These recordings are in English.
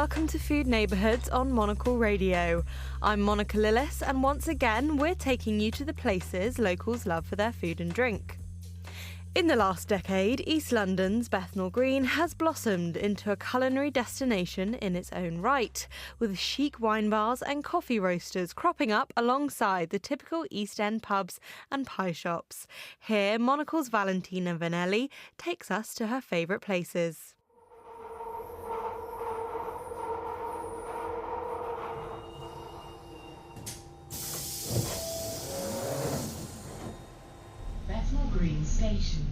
welcome to Food Neighbourhoods on Monocle Radio. I'm Monica Lillis, and once again we're taking you to the places locals love for their food and drink. In the last decade, East London's Bethnal Green has blossomed into a culinary destination in its own right, with chic wine bars and coffee roasters cropping up alongside the typical East End pubs and pie shops. Here, Monocle's Valentina Venelli takes us to her favourite places. Bethnal Green Station.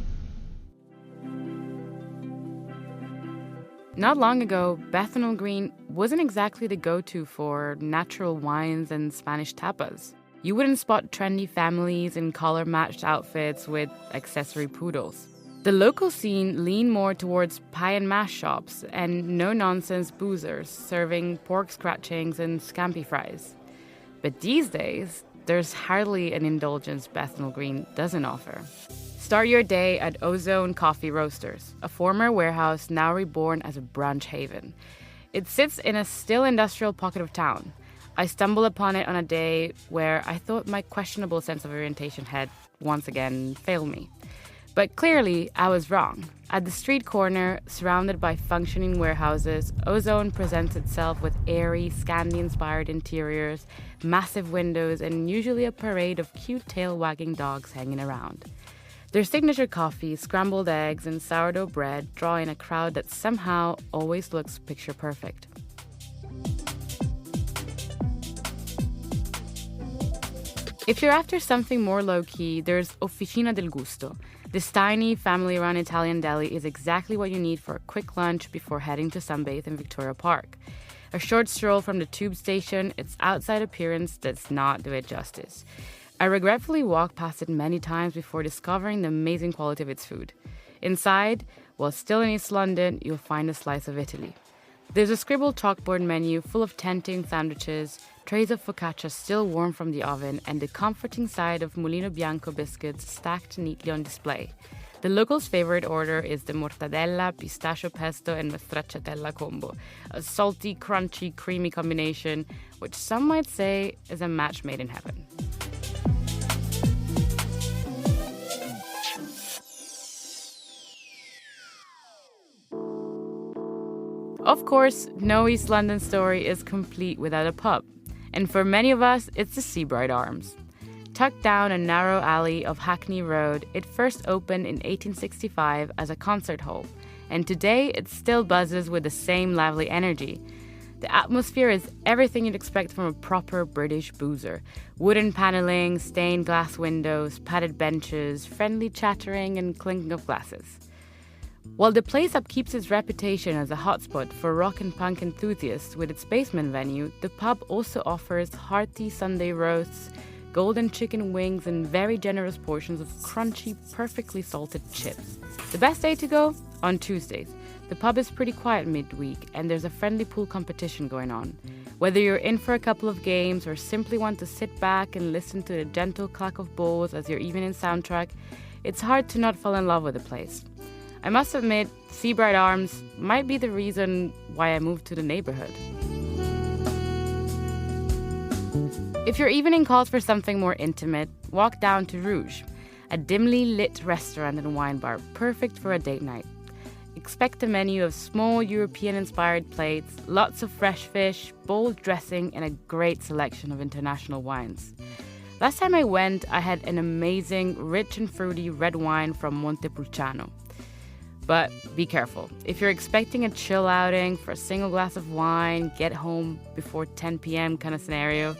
Not long ago, Bethnal Green wasn't exactly the go-to for natural wines and Spanish tapas. You wouldn't spot trendy families in collar-matched outfits with accessory poodles. The local scene leaned more towards pie and mash shops and no-nonsense boozers serving pork scratchings and scampi fries. But these days, there's hardly an indulgence Bethnal Green doesn't offer. Start your day at Ozone Coffee Roasters, a former warehouse now reborn as a brunch haven. It sits in a still industrial pocket of town. I stumbled upon it on a day where I thought my questionable sense of orientation had once again failed me. But clearly, I was wrong. At the street corner, surrounded by functioning warehouses, Ozone presents itself with airy, Scandi-inspired interiors, massive windows, and usually a parade of cute tail-wagging dogs hanging around. Their signature coffee, scrambled eggs, and sourdough bread draw in a crowd that somehow always looks picture-perfect. If you're after something more low-key, there's Officina del Gusto. This tiny, family-run Italian deli is exactly what you need for a quick lunch before heading to sunbathe in Victoria Park. A short stroll from the tube station, its outside appearance does not do it justice. I regretfully walked past it many times before discovering the amazing quality of its food. Inside, while still in East London, you'll find a slice of Italy. There's a scribbled chalkboard menu full of tempting sandwiches, trays of focaccia still warm from the oven, and the comforting side of Mulino Bianco biscuits stacked neatly on display. The locals' favorite order is the mortadella, pistachio pesto, and stracciatella combo, a salty, crunchy, creamy combination, which some might say is a match made in heaven. Of course, no East London story is complete without a pub, and for many of us, it's the Seabright Arms. Tucked down a narrow alley of Hackney Road, it first opened in 1865 as a concert hall, and today it still buzzes with the same lively energy. The atmosphere is everything you'd expect from a proper British boozer. Wooden paneling, stained glass windows, padded benches, friendly chattering, and clinking of glasses. While the place upkeeps its reputation as a hotspot for rock and punk enthusiasts with its basement venue, the pub also offers hearty Sunday roasts, golden chicken wings, and very generous portions of crunchy, perfectly salted chips. The best day to go? On Tuesdays. The pub is pretty quiet midweek, and there's a friendly pool competition going on. Whether you're in for a couple of games or simply want to sit back and listen to the gentle clack of bowls as your evening soundtrack, it's hard to not fall in love with the place. I must admit, Seabright Arms might be the reason why I moved to the neighborhood. If your evening calls for something more intimate, walk down to Rouge, a dimly lit restaurant and wine bar perfect for a date night. Expect a menu of small European-inspired plates, lots of fresh fish, bold dressing, and a great selection of international wines. Last time I went, I had an amazing, rich and fruity red wine from Montepulciano. But be careful. If you're expecting a chill outing for a single glass of wine, get home before 10 p.m. kind of scenario,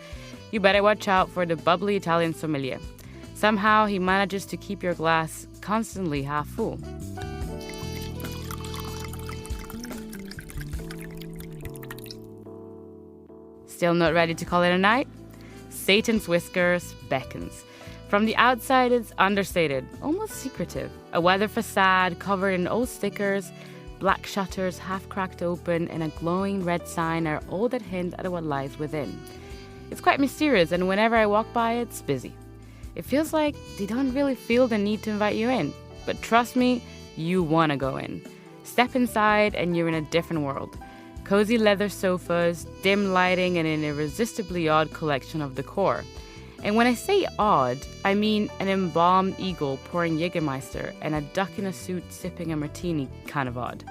you better watch out for the bubbly Italian sommelier. Somehow he manages to keep your glass constantly half full. Still not ready to call it a night? Satan's Whiskers beckons. From the outside, it's understated, almost secretive. A weather facade covered in old stickers, black shutters half cracked open, and a glowing red sign are all that hint at what lies within. It's quite mysterious, and whenever I walk by, it's busy. It feels like they don't really feel the need to invite you in. But trust me, you want to go in. Step inside, and you're in a different world. Cozy leather sofas, dim lighting, and an irresistibly odd collection of decor. And when I say odd, I mean an embalmed eagle pouring Jägermeister and a duck in a suit sipping a martini kind of odd.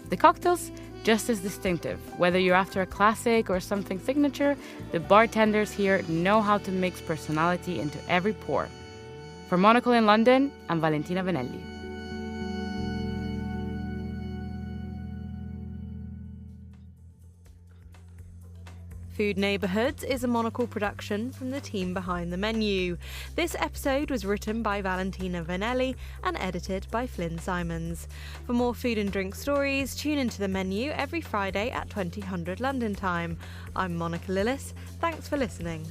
The cocktails, just as distinctive. Whether you're after a classic or something signature, the bartenders here know how to mix personality into every pour. For Monocle in London, I'm Valentina Venelli. Food Neighbourhoods is a Monocle production from the team behind the menu. This episode was written by Valentina Venelli and edited by Flynn Simons. For more food and drink stories, tune into the menu every Friday at 2000 London time. I'm Monica Lillis. Thanks for listening.